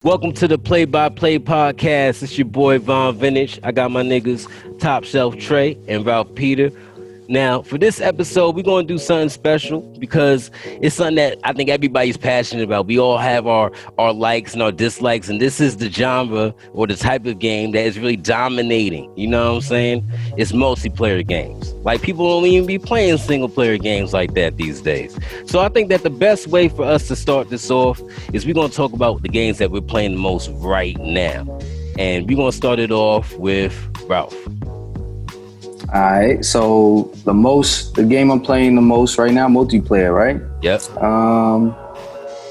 Welcome to the Play by Play podcast. It's your boy Von Vintage. I got my niggas Top Shelf Trey and Ralph Peter. Now, for this episode, we're going to do something special because it's something that I think everybody's passionate about. We all have our likes and our dislikes, and this is the genre or the type of game that is really dominating. You know what I'm saying? It's multiplayer games. Like, people don't even be playing single-player games like that these days. So I think that the best way for us to start this off is we're going to talk about the games that we're playing the most right now. And we're going to start it off with Ralph. All right, so the game I'm playing the most right now, multiplayer, right? Yep.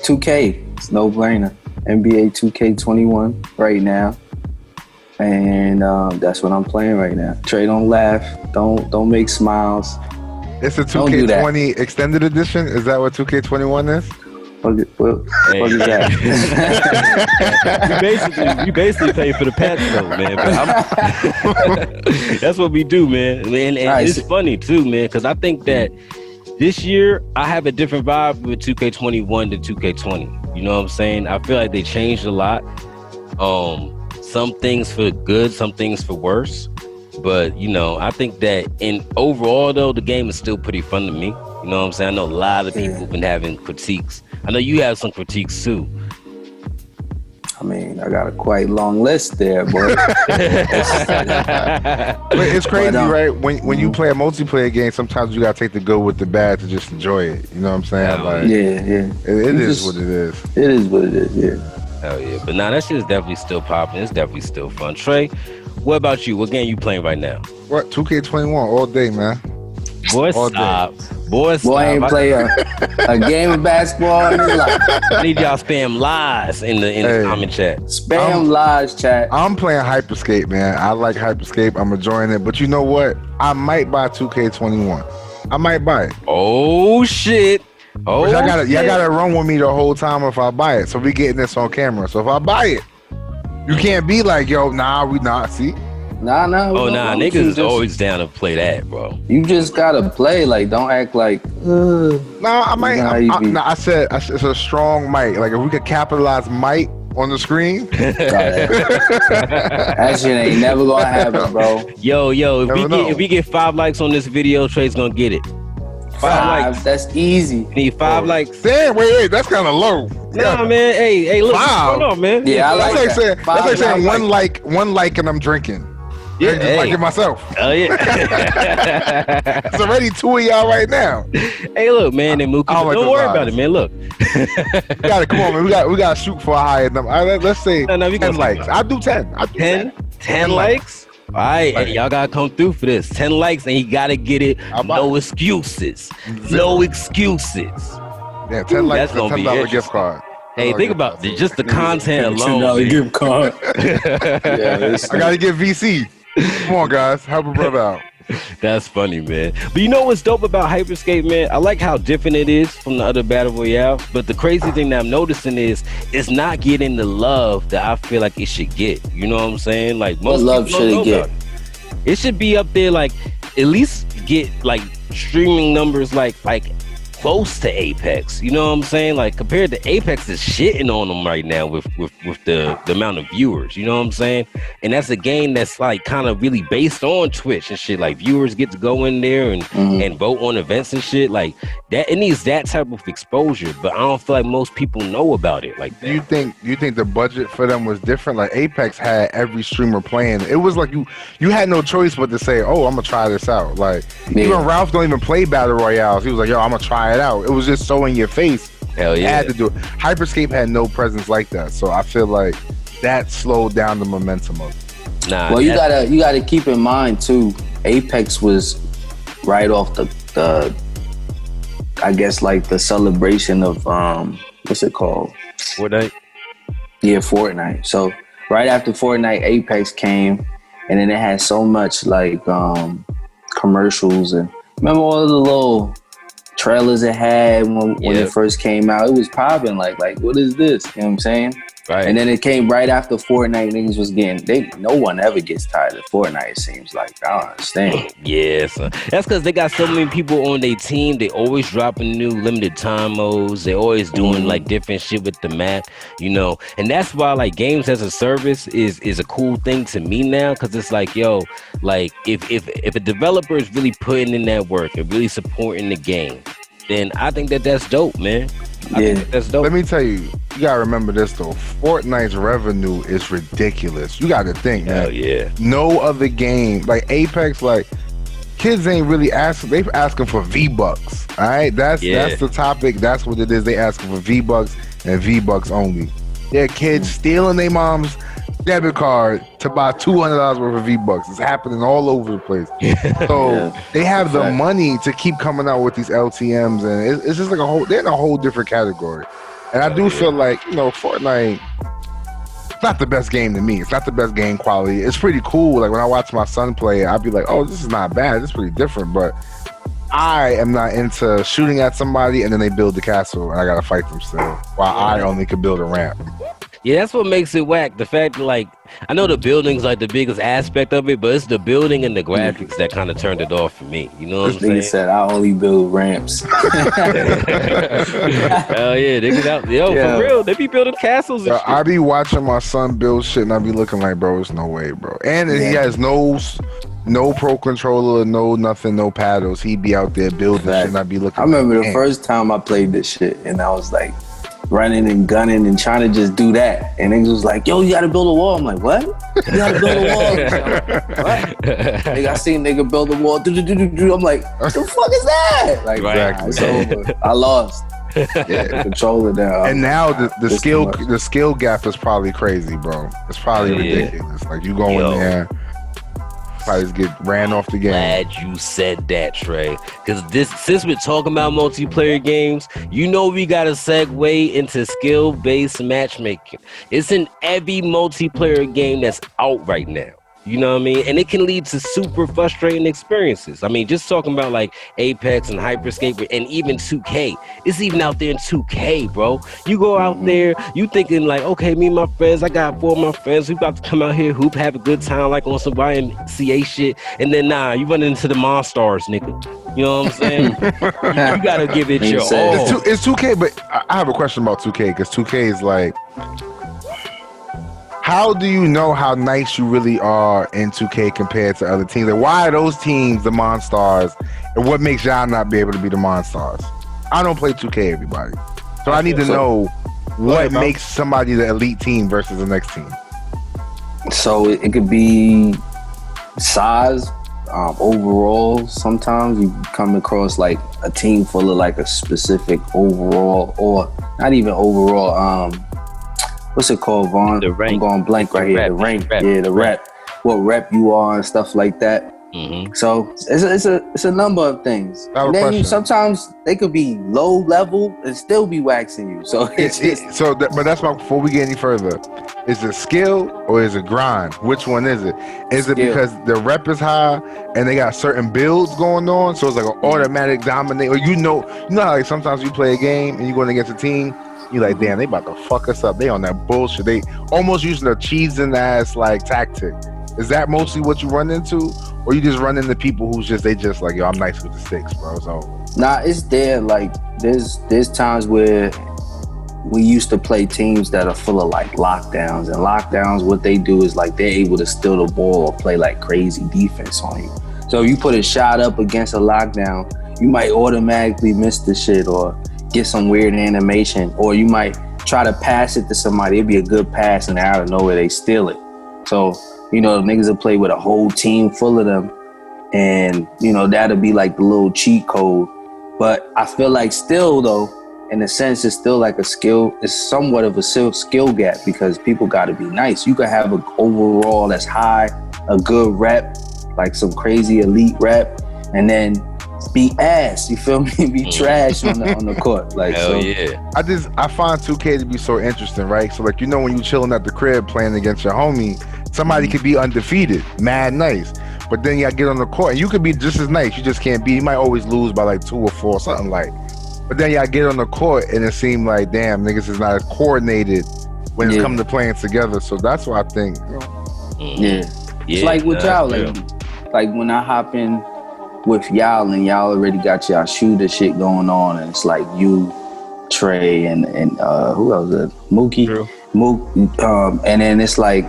2K, it's no brainer. NBA 2K21 right now, and that's what I'm playing right now. Trey, don't laugh, don't make smiles. It's a 2K20 extended edition. Is that what 2K21 is? What is that? you basically pay for the patch though, man. But that's what we do, man. And Nice. It's funny too, man, because I think that this year I have a different vibe with 2K21 to 2K20. You know what I'm saying? I feel like they changed a lot. Some things for good, some things for worse. But you know, I think that in overall though, the game is still pretty fun to me. You know what I'm saying? I know a lot of people have been having critiques. I know you have some critiques too. I mean, I got a quite long list there, boy. But it's crazy, right? When you play a multiplayer game, sometimes you gotta take the good with the bad to just enjoy it. You know what I'm saying? Like, yeah. It is what it is. It is what it is, yeah. Hell yeah. But nah, that shit is definitely still popping. It's definitely still fun. Trey, what about you? What game you playing right now? What? 2K21 all day, man. Boy, All stop. Boy, stop. Boy ain't play a game of basketball in his life. I need y'all spam lies in the comment chat. Spam lies, chat. I'm playing Hyperscape, man. I like Hyperscape. I'm enjoying it. But you know what? I might buy 2K21. I might buy it. Oh shit. Oh, But y'all gotta run with me the whole time if I buy it. So we getting this on camera. So if I buy it, you can't be like, yo, nah, we not. See? Nah. Oh nah, niggas is always down to play that, bro. You just gotta play. Like, don't act like. No, I might. Nah, you be- I said it's a strong might. Like if we could capitalize might on the screen. That shit ain't never gonna happen, bro. Yo, Never if we get 5 likes on this video, Trey's gonna get it. 5 likes. That's easy. Need 5 likes. Damn, wait, that's kind of low. Nah, man. Hey, look, what's 5? going on, man? Yeah, I That's like like that. saying, Five that's like saying like- one like and I'm drinking. Yeah, I just hey. like it myself. Oh yeah. It's already 2 of y'all right now. Hey, look, man. And Mookie, I don't like don't the worry vibes. about it, man. Look. Come on, man. We gotta shoot for a higher number. Let's say No, we 10 gonna likes. I'll do 10. 10 likes. All right, and y'all gotta come through for this. 10 likes, and you gotta get it. No excuses. No excuses. Yeah, 10 likes. That's gonna be $10 interesting. gift card. Hey, think about just the content alone. man. gift card. Yeah, I gotta get VC. Come on, guys, help a brother out. That's funny, man. But you know what's dope about Hyperscape, man? I like how different it is from the other Battle Royale. But the crazy thing that I'm noticing is it's not getting the love that I feel like it should get. You know what I'm saying? Like most love people don't should know it get? about it. It should be up there, like at least get like streaming numbers like close to Apex. You know what I'm saying? Like compared to Apex is shitting on them right now with the amount of viewers. You know what I'm saying? And that's a game that's like kind of really based on Twitch and shit. Like viewers get to go in there and vote on events and shit like that. It needs that type of exposure, but I don't feel like most people know about it like that. Do you think the budget for them was different? Like Apex had every streamer playing. It was like you had no choice but to say, "Oh, I'm gonna try this out." Like even Ralph don't even play battle royales. He was like, "Yo, I'm gonna try it out." It was just so in your face. Hell yeah. You had to do it. Hyperscape had no presence like that, so I feel like that slowed down the momentum of it. Nah. Well, you gotta keep in mind too. Apex was right off the I guess like the celebration of what's it called? Fortnite. Yeah, Fortnite. So right after Fortnite, Apex came, and then it had so much like commercials and remember all the little trailers it had when it first came out. It was popping like what is this? You know what I'm saying? Right. And then it came right after Fortnite. Niggas was getting, no one ever gets tired of Fortnite, it seems like. I don't understand. Yeah, son. That's because they got so many people on their team. They always dropping new limited time modes. They always doing like different shit with the map, you know. And that's why like games as a service is a cool thing to me now, because it's like, yo, like if a developer is really putting in that work and really supporting the game, then I think that's dope, man. I think that's dope. Let me tell you, you gotta remember this though. Fortnite's revenue is ridiculous. You gotta think, man. Hell yeah. No other game like Apex, like kids ain't really asking. They asking for V-Bucks. All right, that's the topic. That's what it is. They asking for V-Bucks and V-Bucks only. Their kids stealing their mom's debit card to buy $200 worth of V-Bucks. It's happening all over the place. So they have the money to keep coming out with these LTMs, and it's just like they're in a whole different category. And I do feel like, you know, Fortnite, it's not the best game to me. It's not the best game quality. It's pretty cool. Like when I watch my son play, I'd be like, oh, this is not bad. It's pretty different. But I am not into shooting at somebody and then they build the castle and I gotta fight them still, while I only could build a ramp. Yeah, that's what makes it whack. The fact that, like, I know the building's like the biggest aspect of it, but it's the building and the graphics that kind of turned it off for me. You know what I'm saying? Nigga said I only build ramps. Hell yeah, niggas out. For real, they be building castles and shit. I be watching my son build shit and I be looking like, bro, there's no way, bro. And he has no pro controller, no nothing, no paddles. He be out there building shit and I be looking. I remember the first time I played this shit and I was like running and gunning and trying to just do that. And niggas was like, yo, you gotta build a wall. I'm like, what? You gotta build a wall. What? Nigga, I seen nigga build a wall. I'm like, what the fuck is that? Like, it's over. I lost. Yeah, controller now. And now the skill gap is probably crazy, bro. It's probably ridiculous. Like you go in there, probably get ran off the game. Glad you said that, Trey. Because since we're talking about multiplayer games, you know we got to segue into skill-based matchmaking. It's in every multiplayer game that's out right now. You know what I mean? And it can lead to super frustrating experiences. I mean, just talking about like Apex and Hyperscape and even 2K. It's even out there in 2K, bro. You go out there, you thinking like, okay, me and my friends, I got 4 of my friends, we about to come out here, hoop, have a good time, like on some YMCA shit. And then you run into the Monstars, nigga. You know what I'm saying? you gotta give it your all. It's 2K, but I have a question about 2K, because 2K is like, how do you know how nice you really are in 2K compared to other teams? Like, why are those teams the Monstars, and what makes y'all not be able to be the Monstars? I don't play 2K, everybody. So I need to know what makes somebody the elite team versus the next team. So it could be size, overall. Sometimes you come across like a team full of like a specific overall, or not even overall, what's it called, Vaughn? The rank. I'm going blank right here. The rank. Yeah, the rep. What rep you are and stuff like that. Mm-hmm. So it's a number of things. And then sometimes they could be low level and still be waxing you. So but that's my, before we get any further, is it skill or is it grind? Which one is it? Is it because the rep is high and they got certain builds going on, so it's like an automatic dominate? Or you know how like sometimes you play a game and you're going against a team, you like, damn, they about to fuck us up. They on that bullshit. They almost using a cheesing ass like tactic. Is that mostly what you run into? Or you just run into people who's just like, yo, I'm nice with the sticks, bro. So nah, it's there. Like there's times where we used to play teams that are full of like lockdowns. And lockdowns, what they do is like they're able to steal the ball or play like crazy defense on you. So if you put a shot up against a lockdown, you might automatically miss the shit or get some weird animation, or you might try to pass it to somebody. It'd be a good pass and out of nowhere they steal it. So, you know, niggas will play with a whole team full of them, and, you know, that'll be like the little cheat code. But I feel like still though, in a sense, it's still like a skill. It's somewhat of a skill gap because people got to be nice. You could have an overall that's high, a good rep, like some crazy elite rep, and then be ass, you feel me? Be trash on the court. Like, hell so yeah. I find 2K to be so interesting, right? So like, you know, when you chilling at the crib playing against your homie, somebody could be undefeated, mad nice, but then you get on the court and you could be just as nice, you just can't beat. You might always lose by like 2 or 4, something like. But then y'all get on the court and it seemed like, damn, niggas is not as coordinated when it's come to playing together. So that's why I think. It's like with y'all, like when I hop in with y'all and y'all already got y'all shooter shit going on, and it's like you, Trey, and who else? Mookie, and then it's like,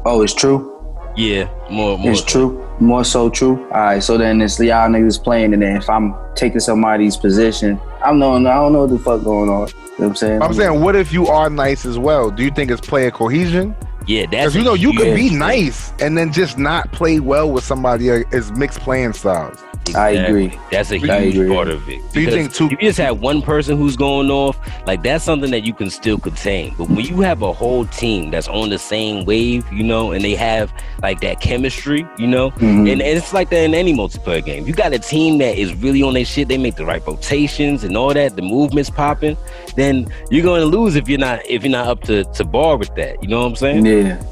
oh, it's true. Yeah, more. It's true. More so true. All right, so then it's y'all niggas playing, and then if I'm taking somebody's position, I don't know what the fuck going on. You know what I'm saying? I'm saying, what if you are nice as well? Do you think it's player cohesion? Yeah, that's because you could be nice and then just not play well with somebody as mixed playing styles. Exactly. I agree. That's a huge part of it. So you think if you just have one person who's going off, like that's something that you can still contain. But when you have a whole team that's on the same wave, you know, and they have like that chemistry, you know, and it's like that in any multiplayer game. You got a team that is really on their shit. They make the right rotations and all that. The movement's popping. Then you're going to lose if you're not up to bar with that. You know what I'm saying? Yeah,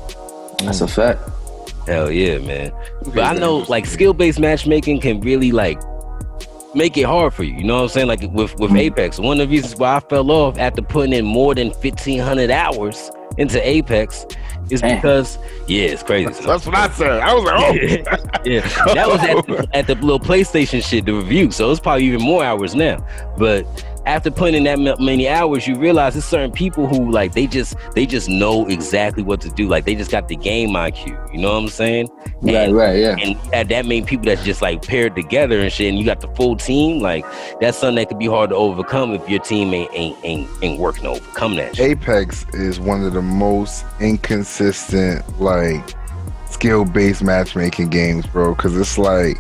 that's a fact. Hell yeah, man. But I know like skill-based matchmaking can really like make it hard for you. You know what I'm saying? Like with Apex, one of the reasons why I fell off after putting in more than 1,500 hours into Apex is because it's crazy. That's what I said. I was like, oh. That was at the little PlayStation shit, the review. So it's probably even more hours now. But after putting in that many hours, you realize there's certain people who like they just know exactly what to do. Like they just got the game IQ. You know what I'm saying? Right, yeah. And at that many people that's just like paired together and shit, and you got the full team. Like that's something that could be hard to overcome if your team ain't working to overcome that shit. Apex is one of the most inconsistent like skill-based matchmaking games, bro. Because it's like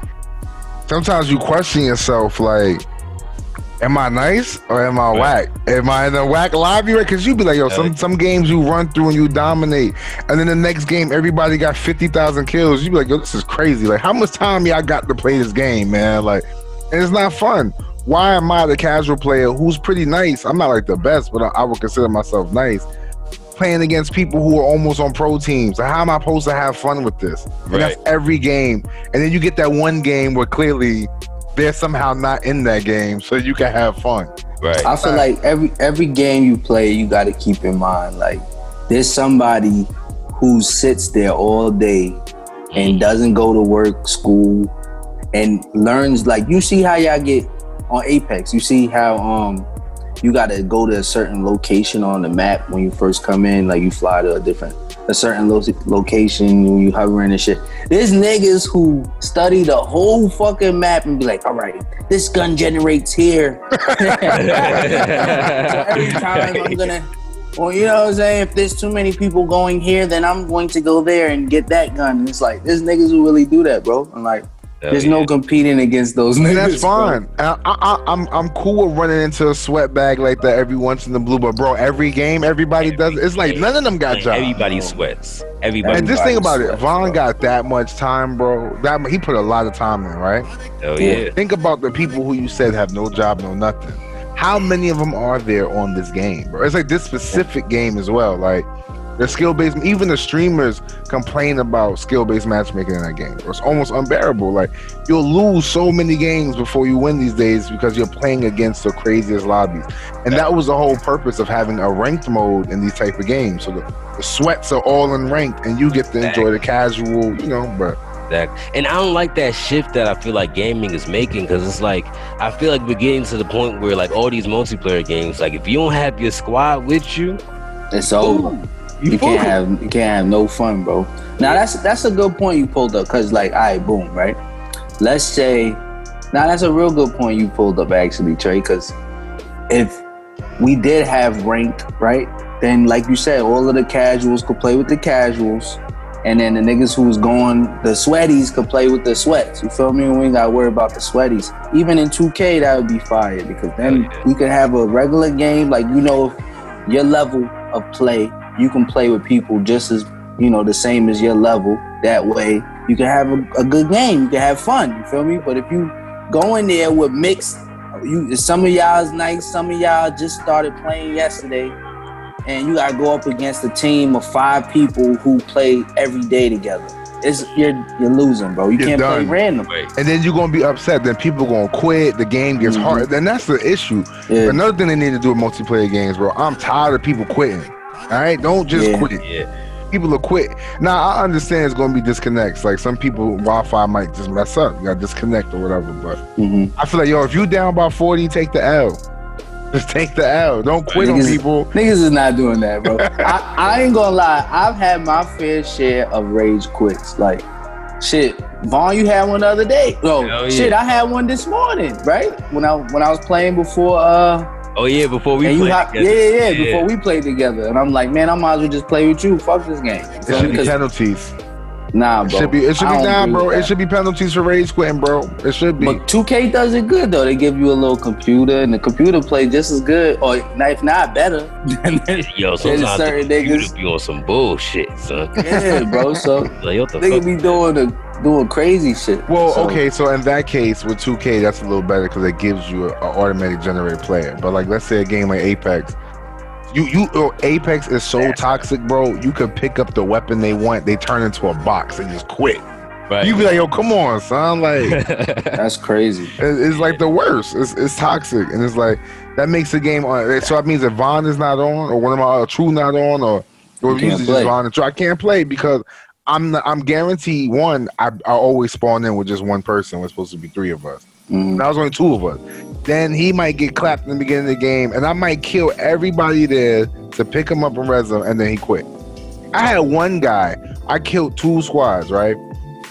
sometimes you question yourself, like, am I nice or am I whack? Am I in a whack lobby? Right? Because you be like, yo, some games you run through and you dominate, and then the next game everybody got 50,000 kills. You be like, yo, this is crazy. Like, how much time y'all got to play this game, man? Like, and it's not fun. Why am I the casual player who's pretty nice? I'm not like the best, but I would consider myself nice. Playing against people who are almost on pro teams. Like, how am I supposed to have fun with this? And that's every game. And then you get that one game where clearly they're somehow not in that game, so you can have fun. Right. I feel like every game you play, you got to keep in mind, like, there's somebody who sits there all day and doesn't go to work, school, and learns. Like, you see how y'all get on Apex. You see how you got to go to a certain location on the map when you first come in. Like, you fly to a certain location when you hovering and shit. There's niggas who study the whole fucking map and be like, all right, this gun generates here. So every time I'm gonna, well, you know what I'm saying? If there's too many people going here, then I'm going to go there and get that gun. And it's like, there's niggas who really do that, bro. I'm like, there's no competing against those niggas. That's fine. I'm cool with running into a sweat bag like that every once in the blue, but bro, every game everybody does it. It's like none of them got jobs. Everybody sweats. Everybody. And just think about it. Vaughn got that much time, bro. He put a lot of time in, right? Hell yeah. Think about the people who you said have no job, no nothing. How many of them are there on this game, bro? It's like this specific game as well. Like, the skill-based, even the streamers complain about skill-based matchmaking in that game. It's almost unbearable. Like, you'll lose so many games before you win these days because you're playing against the craziest lobbies. And that was the whole purpose of having a ranked mode in these type of games. So the sweats are all in ranked, and you get to enjoy the casual, you know, but... And I don't like that shift that I feel like gaming is making, because it's like, I feel like we're getting to the point where like all these multiplayer games, like if you don't have your squad with you, it's over. You can't have no fun, bro. Now that's a good point you pulled up, cause like, all right, boom, right? Let's say, now that's a real good point you pulled up actually, Trey, cause if we did have ranked, right, then like you said, all of the casuals could play with the casuals, and then the niggas who's going, the sweaties could play with the sweats. You feel me? We ain't gotta worry about the sweaties. Even in 2K, that would be fire, because then we could have a regular game, like, you know, your level of play, you can play with people just as, you know, the same as your level. That way you can have a good game. You can have fun. You feel me? But if you go in there with mixed, some of y'all is nice, some of y'all just started playing yesterday, and you gotta go up against a team of 5 people who play every day together. You're losing, bro. You can't play random. And then you're gonna be upset. Then people gonna quit. The game gets hard. Then that's the issue. Yeah. Another thing they need to do with multiplayer games, bro. I'm tired of people quitting. All right, don't just quit. Yeah. People will quit. Now I understand it's gonna be disconnects. Like some people, Wi-Fi might just mess up. You gotta disconnect or whatever. But I feel like if you down by 40, take the L. Just take the L. Don't quit on people. Niggas is not doing that, bro. I ain't gonna lie. I've had my fair share of rage quits. Like, shit, Vaughn, you had one the other day. No, shit, I had one this morning, right? When I was playing before. Before we played together. Before we played together. And I'm like, man, I might as well just play with you. Fuck this game. It should be penalties. Nah, bro. It should be penalties for rage quitting, bro. It should be. But 2K does it good though. They give you a little computer, and the computer plays just as good, or if not better. Yo, sometimes the computer be on some bullshit, son. Yeah, bro. So like, what the niggas fuck? be doing crazy shit. Well, okay, so in that case with 2K, that's a little better because it gives you an automatic generated player. But like, let's say a game like Apex. Apex is so toxic, bro. You could pick up the weapon they want, they turn into a box and just quit. Right. You be like, yo, come on, son. Like, that's crazy. It's like the worst. It's toxic, and it's like that makes the game on. So that means if Vaughn is not on, or one of my True not on, or usually just Vaughn and True, I can't play because I'm guaranteed one. I always spawn in with just one person. We're supposed to be 3 of us. That was only 2 of us. Then he might get clapped in the beginning of the game, and I might kill everybody there to pick him up and res him, and then he quit. I had one guy. I killed 2 squads, right?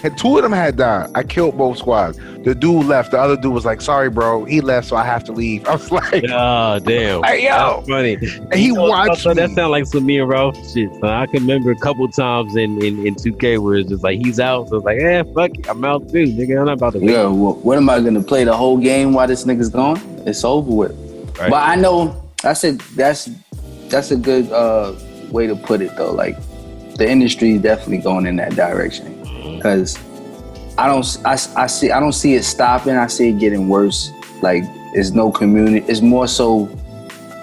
And 2 of them had died. I killed both squads. The dude left. The other dude was like, "Sorry, bro. He left, so I have to leave." I was like, "Oh, damn." Like, yo. That's funny. And he watched me. That sounds like some me and Ralph shit. So I can remember a couple times in 2K where it's just like, he's out. So it's like, fuck it. I'm out too, nigga. I'm not about to wait. Yeah, well, what am I going to play the whole game while this nigga's gone? It's over with. Right. But I know, that's a good way to put it, though. Like, the industry is definitely going in that direction. Because I don't see it stopping. I see it getting worse. Like, there's no community. It's more so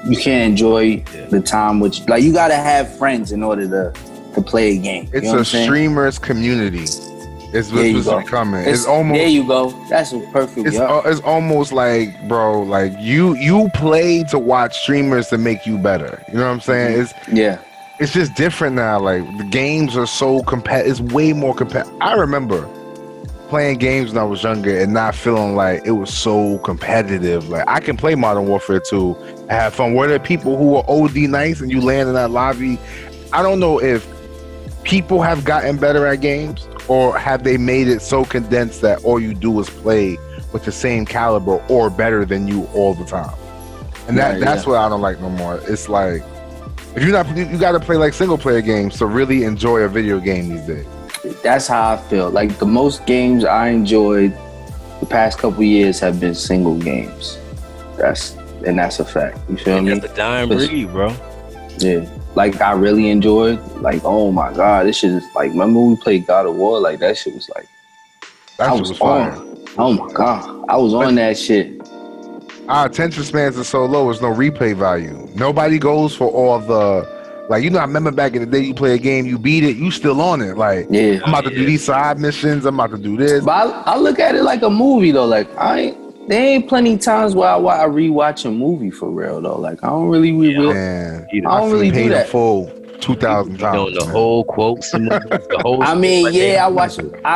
you can't enjoy the time with, like, you gotta have friends in order to play a game. It's a streamer's community. It's what's becoming. It's almost, there you go. That's perfect. It's almost like, bro, like you play to watch streamers to make you better. You know what I'm saying? It's just different now. Like, the games are so it's way more competitive. I remember playing games when I was younger and not feeling like it was so competitive. Like, I can play Modern Warfare 2 and have fun. Were there people who were OD nice and you land in that lobby? I don't know if people have gotten better at games or have they made it so condensed that all you do is play with the same caliber or better than you all the time. And that's what I don't like no more. It's like, if you got to play like single player games to really enjoy a video game these days. That's how I feel. Like, the most games I enjoyed the past couple years have been single games. That's a fact. You feel me? That's the dying breed, bro. Yeah. Like, I really enjoyed, like, oh my God, this shit is like, remember when we played God of War? Like, that shit was like, I was fire. Oh my God. I was on that shit. Our attention spans are so low, there's no replay value. Nobody goes for all the, like, you know, I remember back in the day, you play a game, you beat it, you still on it. Like, I'm about to do these side missions, I'm about to do this. But I look at it like a movie, though. Like, there ain't plenty times where I rewatch a movie for real, though. Like, I don't really Man, I don't really do that. Full 2,000 times. The whole quotes, the whole. I mean, I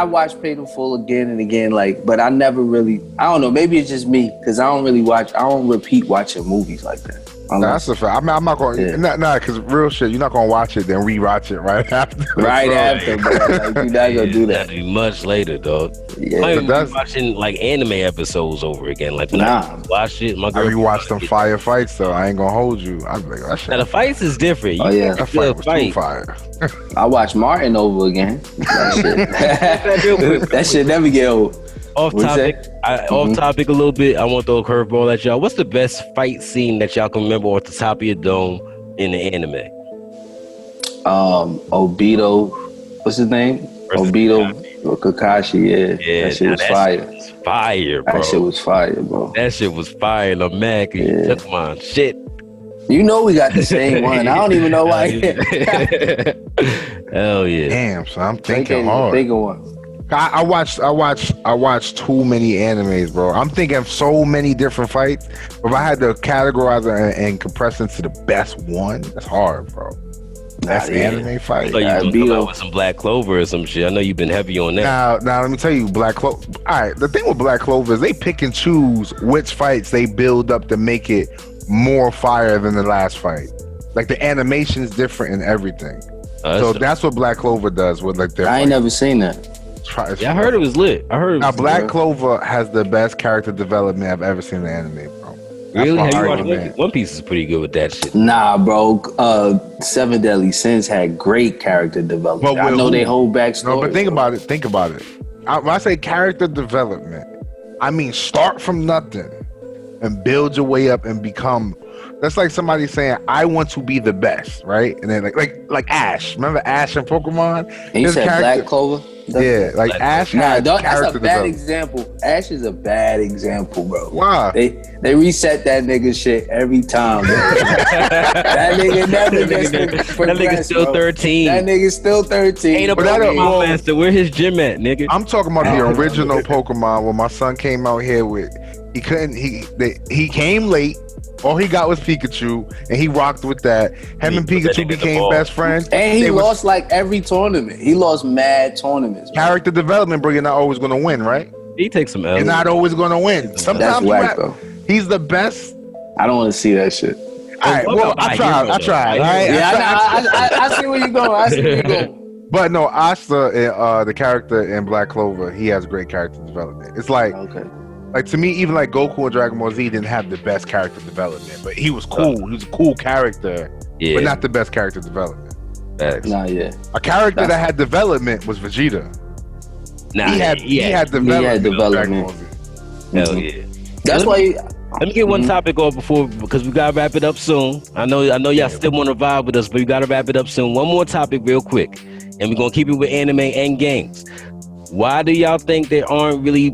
watch Paid in Full again and again. Like, but I never really. I don't know. Maybe it's just me because I don't repeat watching movies like that. That's a fact. I'm not going to, because real shit, you're not going to watch it, then rewatch it right after. Right after, bro. Like, you're not going to do that. That'd be much later, dog. Yeah. I be watching, like, anime episodes over again. Like, when I watch it, my girl. I rewatched them firefights, though. I ain't going to hold you. I'm like, that shit. Now, the fights is different. That fight was too fire. I watched Martin over again. That shit never get old. Off topic a little bit. I want to throw a curveball at y'all. What's the best fight scene that y'all can remember off the top of your dome in the anime? Obito, what's his name? Obito Kakashi. Yeah, that shit was fire. Was fire, bro. That shit was fire, bro. That shit was fire. And I'm mad because you took my shit. You know we got the same one. I don't even know why. Hell yeah. Damn, so I'm thinking hard. Think of one. I watched too many animes, bro. I'm thinking of so many different fights. But if I had to categorize it and compress into the best one, that's hard, bro. That's the anime fight. So you gonna come out with some Black Clover or some shit. I know you've been heavy on that. Now let me tell you, Black Clover. All right, the thing with Black Clover is they pick and choose which fights they build up to make it more fire than the last fight. Like the animation is different and everything. So that's what Black Clover does with like their. I ain't never seen that. I heard it was lit. Now Black Clover has the best character development I've ever seen in anime, bro. Really? Have you watched One Piece is pretty good with that shit. Nah, bro. Seven Deadly Sins had great character development. I know they hold back story. No, but think about it. When I say character development, I mean start from nothing and build your way up and become. That's like somebody saying, "I want to be the best," right? And then like Ash. Remember Ash in Pokemon? And you said Black Clover. Yeah, like Ash. That's a bad example. Ash is a bad example, bro. Why? They reset that nigga shit every time. That nigga never gets That nigga's still 13. That nigga's still 13. Ain't a Pokemon master. Where his gym at, nigga? I'm talking about the original Pokemon. When my son came out here with, he came late. All he got was Pikachu, and he rocked with that. Him and Pikachu became best friends. And he lost like every tournament. He lost mad tournaments. Character development, bro. You're not always going to win, right? He takes some L's. You're not always going to win. Sometimes whack, bro. He's the best. I don't want to see that shit. All right, well, I tried. I see where you're going. But no, Asta, the character in Black Clover, he has great character development. It's like, like to me, even like Goku and Dragon Ball Z didn't have the best character development, but he was cool. He was a cool character, but not the best character development. A character that had development was Vegeta. He had development. Hell yeah. That's why. Let me get one topic off because we gotta wrap it up soon. I know y'all still want to vibe with us, but we gotta wrap it up soon. One more topic real quick, and we're gonna keep it with anime and games. Why do y'all think there aren't really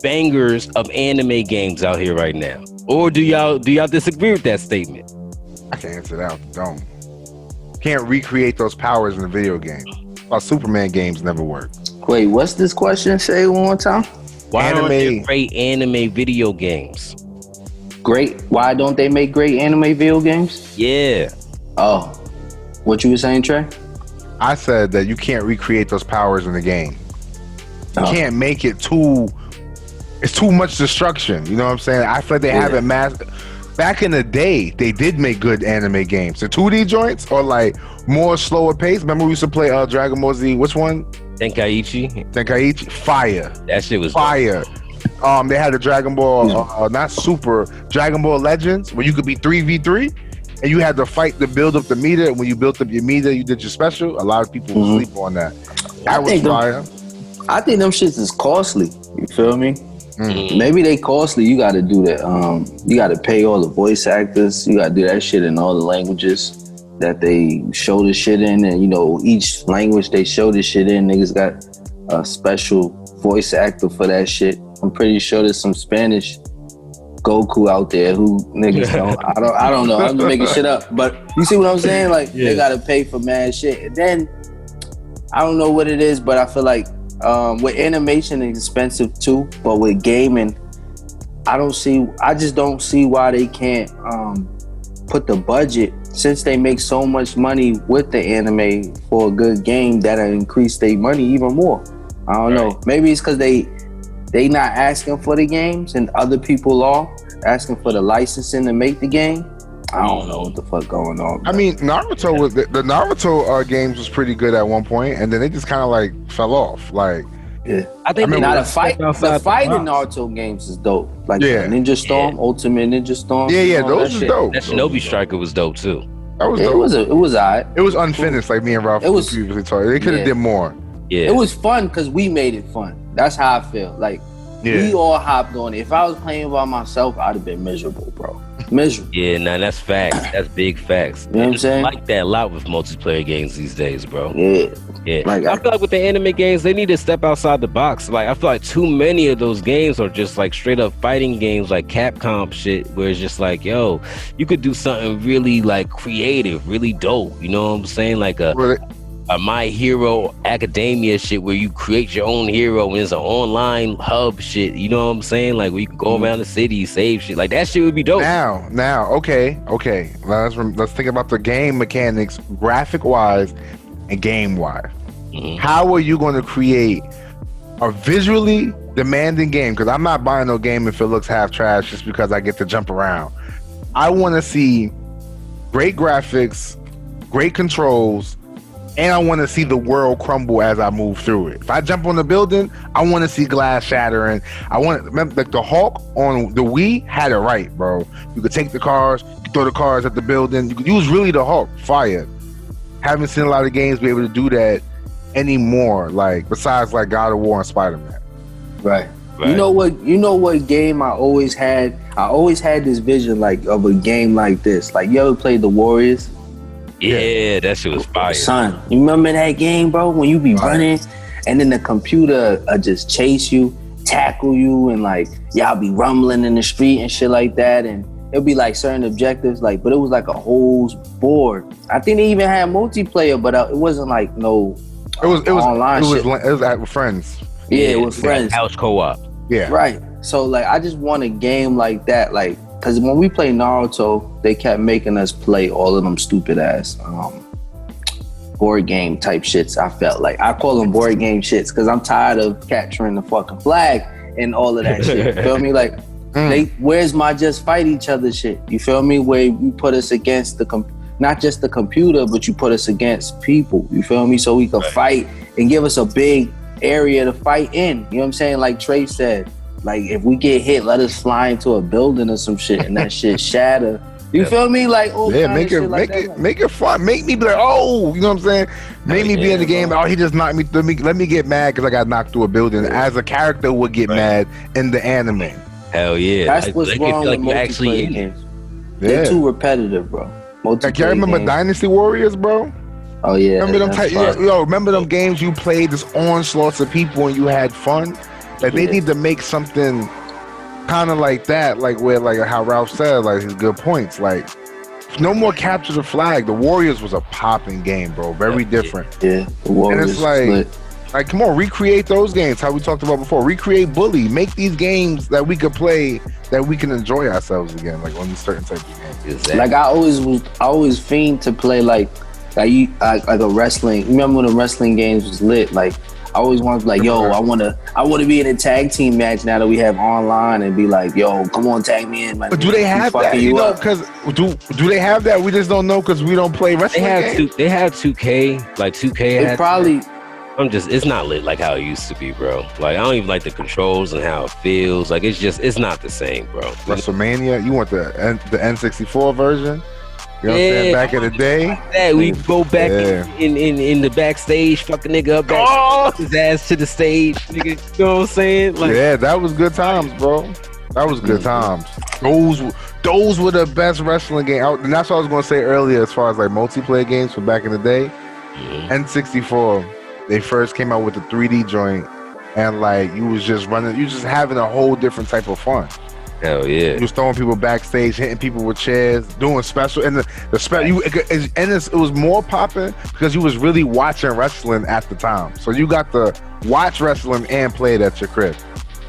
bangers of anime games out here right now? Or do y'all disagree with that statement? I can answer that with the dome. Can't recreate those powers in a video game. Our Superman games never work. Wait, what's this question? Say it one more time. Why aren't there great anime video games? Great. Why don't they make great anime video games? Yeah. Oh, what you were saying, Trey? I said that you can't recreate those powers in the game. You can't make it too. It's too much destruction. You know what I'm saying? I feel like they haven't mastered. Back in the day, they did make good anime games. The 2D joints or like more slower pace. Remember we used to play Dragon Ball Z. Which one? Tenkaichi. Fire. That shit was fire. They had the Dragon Ball, not Super, Dragon Ball Legends, where you could be 3v3, and you had to fight to build up the meter. And when you built up your meter, you did your special. A lot of people would sleep on that. That was fire. I think them shits is costly. You feel me? Maybe they costly. You got to do that. You got to pay all the voice actors. You got to do that shit in all the languages that they show the shit in, and each language they show the shit in, niggas got a special voice actor for that shit. I'm pretty sure there's some Spanish Goku out there who niggas don't. I don't know. I'm just making shit up. But you see what I'm saying? Like they gotta pay for mad shit. And then I don't know what it is, but I feel like with animation it's expensive too. But with gaming, I just don't see why they can't put the budget, since they make so much money with the anime for a good game, that'll increase their money even more. I don't know. Maybe it's because they not asking for the games and other people are asking for the licensing to make the game. I don't know what the fuck going on. I mean, Naruto was the Naruto games was pretty good at one point, and then they just kind of like fell off. Like, I think the fight in Naruto games is dope. Like Ninja Storm, Ultimate Ninja Storm. Yeah, those was dope. That Shinobi Striker was dope too. That was dope. It was alright. It was unfinished, like me and Ralph previously talked. They could have did more. Yeah, it was fun because we made it fun. That's how I feel. Like we all hopped on it. If I was playing by myself, I'd have been miserable, bro. Miserable. Yeah, that's facts. That's big facts. You know what I'm saying? I like that a lot with multiplayer games these days, bro. Yeah. Like, I feel like with the anime games, they need to step outside the box. Like, I feel like too many of those games are just like straight up fighting games, like Capcom shit, where it's just like, yo, you could do something really like creative, really dope. You know what I'm saying? Like My Hero Academia shit where you create your own hero and it's an online hub shit. You know what I'm saying? Like where you can go around the city, save shit. Like that shit would be dope. Now, okay. Let's think about the game mechanics, graphic wise and game wise. How are you going to create a visually demanding game? Because I'm not buying no game if it looks half trash just because I get to jump around. I want to see great graphics, great controls, and I want to see the world crumble as I move through it. If I jump on the building, I want to see glass shattering. Remember, like the Hulk on the Wii had it right, bro. You could take the cars, you could throw the cars at the building. You could use really the Hulk, fire. Haven't seen a lot of games be able to do that anymore. Like besides like God of War and Spider-Man. Right. You know what game I always had? I always had this vision like of a game like this. Like you ever played The Warriors? Yeah, that shit was fire. Son, you remember that game, bro? When you be running and then the computer just chase you, tackle you, and like y'all be rumbling in the street and shit like that, and it'll be like certain objectives, like, but it was like a whole board. I think they even had multiplayer, but it wasn't like no. It was online. It was with friends. Yeah, it was friends. House co-op. Yeah. Right. So like I just want a game like that, like, because when we play Naruto, they kept making us play all of them stupid ass board game type shits. I felt like I call them board game shits because I'm tired of capturing the fucking flag and all of that shit. You feel me? Like where's my just fight each other shit? You feel me? Where you put us against not just the computer, but you put us against people. You feel me? So we could fight and give us a big area to fight in. You know what I'm saying? Like Trey said, like if we get hit, let us fly into a building or some shit and that shit shatter. You feel me? Like make it fun. Make me be like, oh, you know what I'm saying? Make me be in the game. Oh, he just knocked me through. Let me get mad because I got knocked through a building. As a character would get mad in the anime. Hell yeah! That's what's wrong with multiplayer games. They're too repetitive, bro. Like you remember Dynasty Warriors, bro? Oh yeah. Remember them? Remember them games you played? This onslaughts of people and you had fun. Like they need to make something kind of like that, like where like how Ralph said, like his good points. Like no more capture the flag. The Warriors was a popping game, bro. Very different. Yeah, the Warriors. And it's like come on, recreate those games. How we talked about before. Recreate Bully. Make these games that we could play, that we can enjoy ourselves again, like on these certain types of games. Exactly. Like I always fiend to play like a wrestling. Remember when the wrestling games was lit? Like I always wanted to be like, yo, I want to be in a tag team match now that we have online and be like, yo, come on, tag me in. But do they have that? You know, because do they have that? We just don't know because we don't play wrestling. They have 2K, like 2K. It probably. It's not lit like how it used to be, bro. Like I don't even like the controls and how it feels. Like it's not the same, bro. WrestleMania, you want the N64 version? You know what I'm saying? Back in the day, that we go back in the backstage, fuck a nigga up, his ass to the stage, nigga. You know what I'm saying? Like, yeah, that was good times, bro. That was good times. Those were the best wrestling game. And that's what I was gonna say earlier, as far as like multiplayer games from back in the day. N64, they first came out with the 3D joint, and like you was just having a whole different type of fun. Hell yeah! You was throwing people backstage, hitting people with chairs, doing special, and the special. It was more popping because you was really watching wrestling at the time. So you got to watch wrestling and play it at your crib.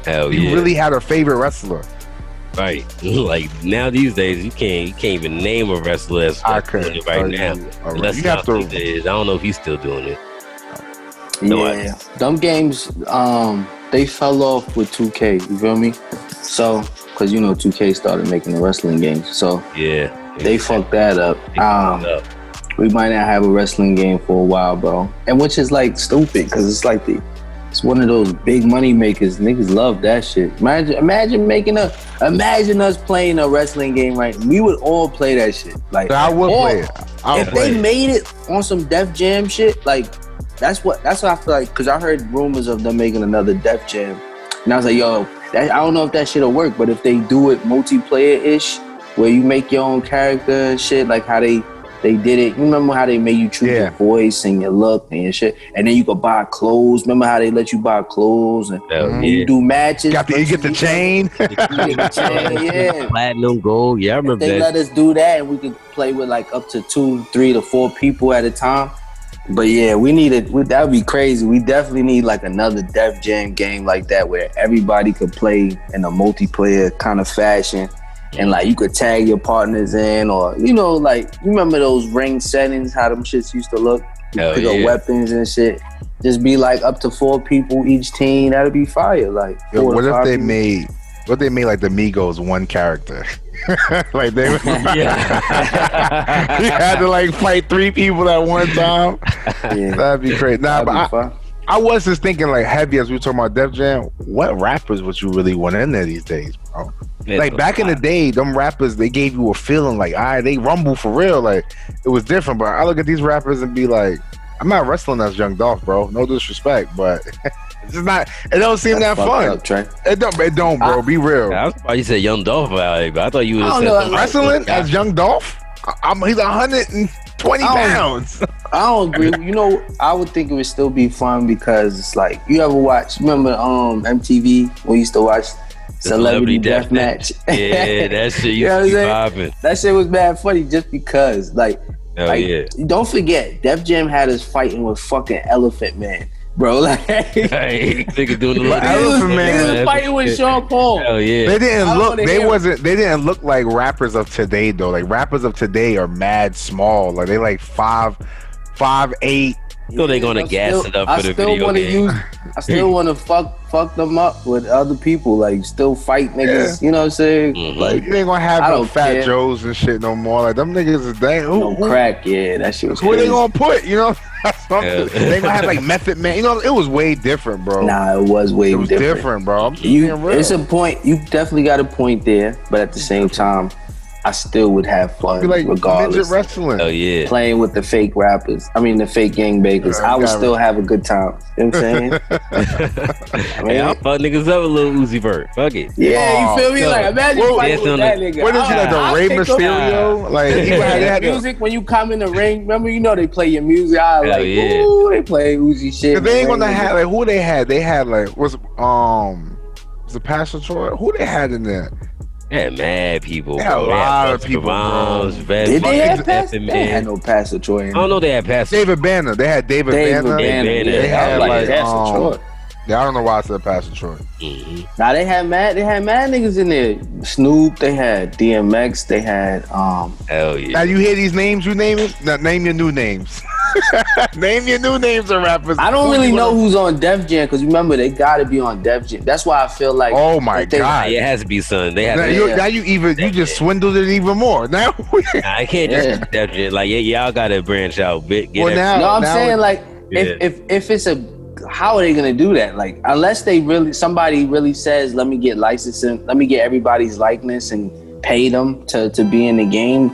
Hell yeah! You really had a favorite wrestler. Right. Like now these days, you can't even name a wrestler that's doing it right now. Unless you have to. I don't know if he's still doing it. Yeah, them games, they fell off with 2K. You feel me? So, because 2K started making the wrestling games, so yeah, they fucked that up. We might not have a wrestling game for a while, bro. And which is like stupid, because it's like it's one of those big money makers. Niggas love that shit. Imagine us playing a wrestling game, right? We would all play that shit. Like I would play it. If they made it on some Def Jam shit, like. That's what I feel like, because I heard rumors of them making another Def Jam, and I was like, yo, I don't know if that shit'll work, but if they do it multiplayer-ish, where you make your own character and shit, like how they did it. You remember how they made you choose your voice and your look and your shit, and then you could buy clothes. Remember how they let you buy clothes and you do matches. You get the chain. Yeah. Platinum, gold. Yeah, I remember they let us do that, and we could play with like up to 2, 3 to 4 people at a time. But yeah, that would be crazy. We definitely need like another Def Jam game like that where everybody could play in a multiplayer kind of fashion. And like you could tag your partners in, or like you remember those ring settings, how them shits used to look? You pick up weapons and shit. Just be like up to 4 people each team. That'd be fire. Like, what if they made like the Migos one character? Like they you had to like fight 3 people at one time. Yeah. That'd be crazy. Nah, but I was just thinking like heavy as we were talking about Def Jam. What rappers would you really want in there these days, bro? Like back in the day, them rappers, they gave you a feeling like, all right, they rumble for real. Like it was different. But I look at these rappers and be like, I'm not wrestling as Young Dolph, bro. No disrespect, but it's just not. It don't seem that fun. It don't, bro. Be real. I was about you said Young Dolph, but I thought you would have wrestling as Young Dolph. He's 120 pounds. I don't agree. I would think it would still be fun because it's like you ever remember MTV? We used to watch Celebrity Deathmatch. Yeah, that shit used to be popping. That shit was mad funny just because don't forget, Def Jam had us fighting with fucking Elephant Man, bro. Like, nigga doing the little Elephant Man. He was fighting with Sean Paul. Hell yeah. They didn't look like rappers of today though. Like rappers of today are mad small. Like they like 5'8". So they're gonna gas it up for the video game. I still want to fuck them up with other people. Like still fight niggas. Yeah. You know what I'm saying? Mm-hmm. Like you ain't gonna have no Fat Joes and shit no more. Like them niggas is dang. No crack. Yeah, that shit was crazy. Who they gonna put? They gonna have like Method Man. It was way different, bro. Nah, it was way different. It was different, bro. I'm just being real. It's a point. You definitely got a point there, but at the same time, I still would have fun regardless. Midget wrestling. Oh yeah. Playing with the fake rappers. I mean the fake gangbangers. I would still have a good time. You know what I'm saying? I fuck niggas up a little Uzi Vert. Fuck it. Yeah, you feel me? Like imagine fighting with that nigga. What is he like the Rey Mysterio? Like he had music when you come in the ring. Remember, they play your music. Ooh, they play Uzi shit. They ain't gonna have like who they had. They had like was it Pastor Troy? Who they had in there? They had mad people. They had a lot of people. Did they have Pastor? They had no Pastor Troy. I don't know. They had Pastor David Banner. They had David Banner. They had like Pastor Troy. Yeah, I don't know why I said Pastor Troy. Mm-hmm. Nah, they had mad niggas in there. Snoop. They had DMX. They had Hell yeah. Now you hear these names? You name it. Now name your new names. Name your new names of rappers. I don't really know who's on Def Jam because remember they gotta be on Def Jam. That's why I feel like. Oh my god! It has to be son. They have now you just swindled it even more. Now I can't just Def Jam. Like y'all gotta branch out. I'm saying like if it's how are they gonna do that? Like unless somebody really says let me get licensing, let me get everybody's likeness and pay them to be in the game.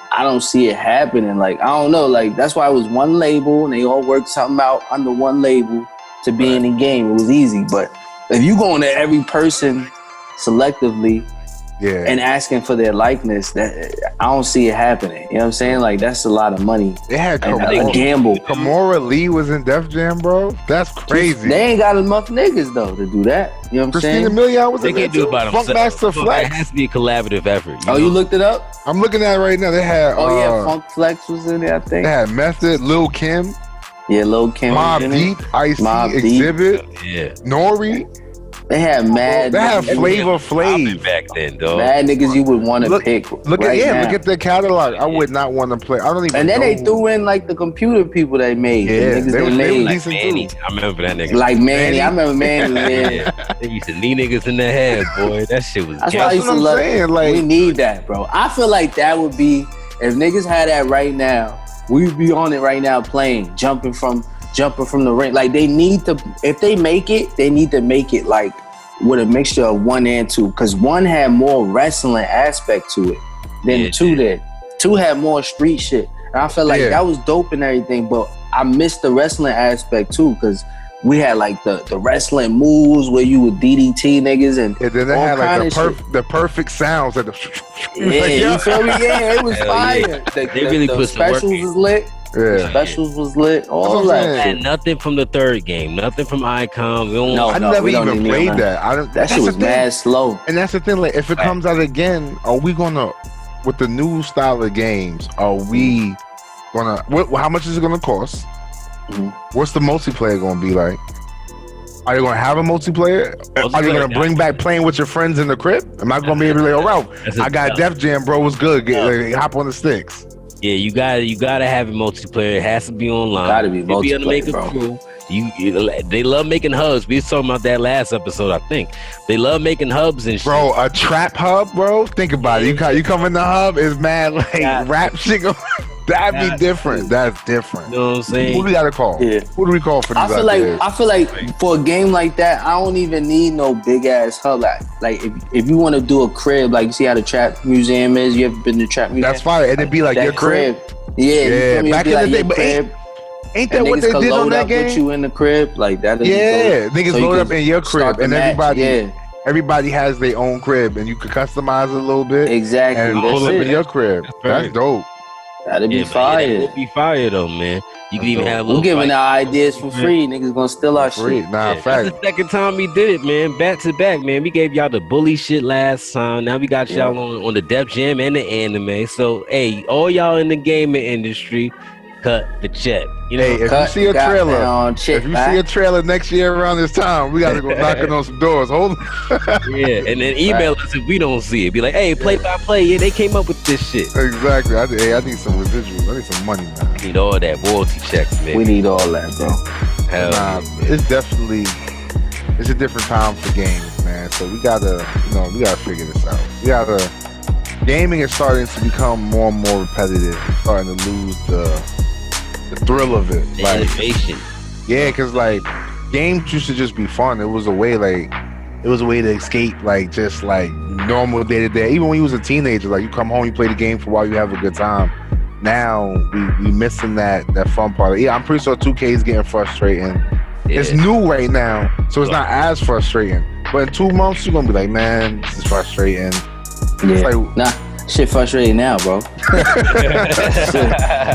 I don't see it happening. Like, I don't know. Like, that's why it was one label and they all worked something out under one label to be in the game. It was easy. But if you go into every person selectively and asking for their likeness, that I don't see it happening. You know what I'm saying? Like, that's a lot of money. They had a gamble. Kamora Lee was in Def Jam, bro. That's crazy. They ain't got enough niggas, though, to do that. You know what I'm saying? Christina Milian was in They can't do it by themselves. Funkmaster Flex. It has to be a collaborative effort. You looked it up? I'm looking at it right now. They had Funk Flex was in there, I think. They had Method, Lil Kim. Yeah, Lil Kim. Mobb Deep, Ice Exhibit, Nori. They had mad. They had Flavor Flav back then, dog. Mad niggas you would want to pick. Look at their catalog. I would not want to play. I don't even. And then they threw in like the computer people they made. Yeah, the niggas they made like Manny. I remember that nigga. Like Manny. I remember Manny. Yeah. They used to knee niggas in the head, boy. That shit was. That's why I used to love. Like, we need that, bro. I feel like that would be if niggas had that right now. We'd be on it right now, playing, jumping from the ring. Like they need to. If they make it, they need to make it like. With a mixture of 1 and 2, because 1 had more wrestling aspect to it than 2 did. 2 had more street shit. And I felt like that was dope and everything, but I missed the wrestling aspect too, because we had like the wrestling moves where you would DDT niggas and then they had like the perfect sounds of the you feel me? Yeah, it was fire. They really put some specials was lit. Yeah. Specials was lit. All that. And nothing from the third game. Nothing from Icon. I never even played that. That shit was mad slow. And that's the thing. Like, if it comes out again, are we gonna, with the new style of games, are we gonna? How much is it gonna cost? What's the multiplayer gonna be like? Are you gonna have a multiplayer? Are you gonna bring back playing with your friends in the crib? Am I gonna be able to be like, oh, Ralph, I got Def Jam, bro. What's good? Hop on the sticks. Yeah, you gotta have a multiplayer. It has to be online. Gotta be multiplayer, bro. Crew. They love making hubs. We was talking about that last episode, I think. They love making hubs and shit. Bro, a trap hub, bro. Think about it. You come in the hub, it's mad like rap shit. That'd be different. That's different. You know what I'm saying? Who do we gotta call? Yeah. Who do we call for these I feel like for a game like that, I don't even need no big ass hub. Like if you want to do a crib, like you see how the trap museum is. You ever been to the trap museum? That's fire. And it'd be like your crib. Yeah. Back in the day, but ain't that what they did on that game? Put you in the crib like that. Niggas load up in your crib, and everybody has their own crib, and you could customize it a little bit. Exactly. And pull up in your crib. That's dope. That'd be fire. It'd be fire though, man. You can even have. We're giving our ideas for free. Niggas gonna steal our shit. Nah, fact. That's the second time we did it, man. Back to back, man. We gave y'all the bully shit last time. Now we got y'all on the Def Jam and the anime. So, hey, all y'all in the gaming industry, cut the check. You know, if you see a trailer, next year around this time, we gotta go knocking on some doors. Hold on. Yeah, and then email us if we don't see it. Be like, hey, play by play. Yeah, they came up with this shit. Exactly. I need some residuals. I need some money, man. I need all that royalty checks, man. We need all that, bro. It's definitely a different time for games, man. So we gotta figure this out. Gaming is starting to become more and more repetitive. It's starting to lose the thrill of it. The innovation. Yeah, because like games used to just be fun. It was a way to escape like just like normal day to day. Even when you was a teenager, like you come home, you play the game for a while, you have a good time. Now we missing that fun part. Yeah, I'm pretty sure 2K is getting frustrating. Yeah. It's new right now, so it's not as frustrating. But in 2 months, you're gonna be like, man, this is frustrating. Yeah. It's like, shit frustrating now, bro.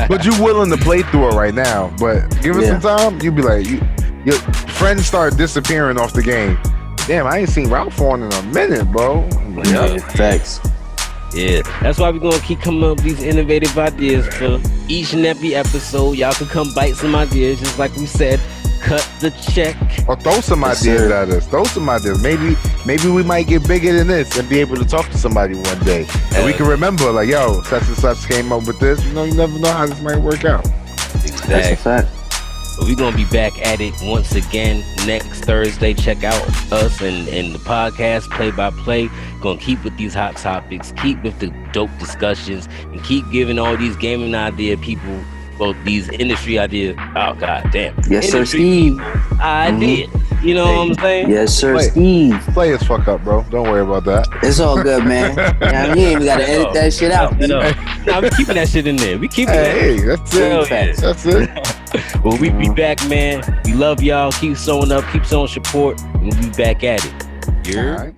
But you willing to play through it right now. But give it some time, you'll be like, your friends start disappearing off the game. Damn, I ain't seen Ralph on in a minute, bro. Yeah, facts. Yeah, that's why we're gonna keep coming up with these innovative ideas for each and every episode. Y'all can come bite some ideas, just like we said. Cut the check. Or throw some ideas at us. Throw some ideas. Maybe we might get bigger than this and be able to talk to somebody one day. And we can remember, like, yo, such and such came up with this. You know, you never know how this might work out. Exactly. That's a fact. But we're gonna be back at it once again next Thursday. Check out us and the podcast Play by Play. Gonna keep with these hot topics, keep with the dope discussions, and keep giving all these gaming idea people, well, these industry ideas. Oh god damn. Yes, sir, Steve. Idea. You know what I'm saying? Yes, sir, Steve. Play as fuck up, bro. Don't worry about that. It's all good, man. You ain't even gotta edit that shit out. No, we keeping that shit in there. We keeping that. Hey, that's it. That's it. Well, we be back, man. We love y'all. Keep showing up. Keep showing support. And we'll be back at it. All right.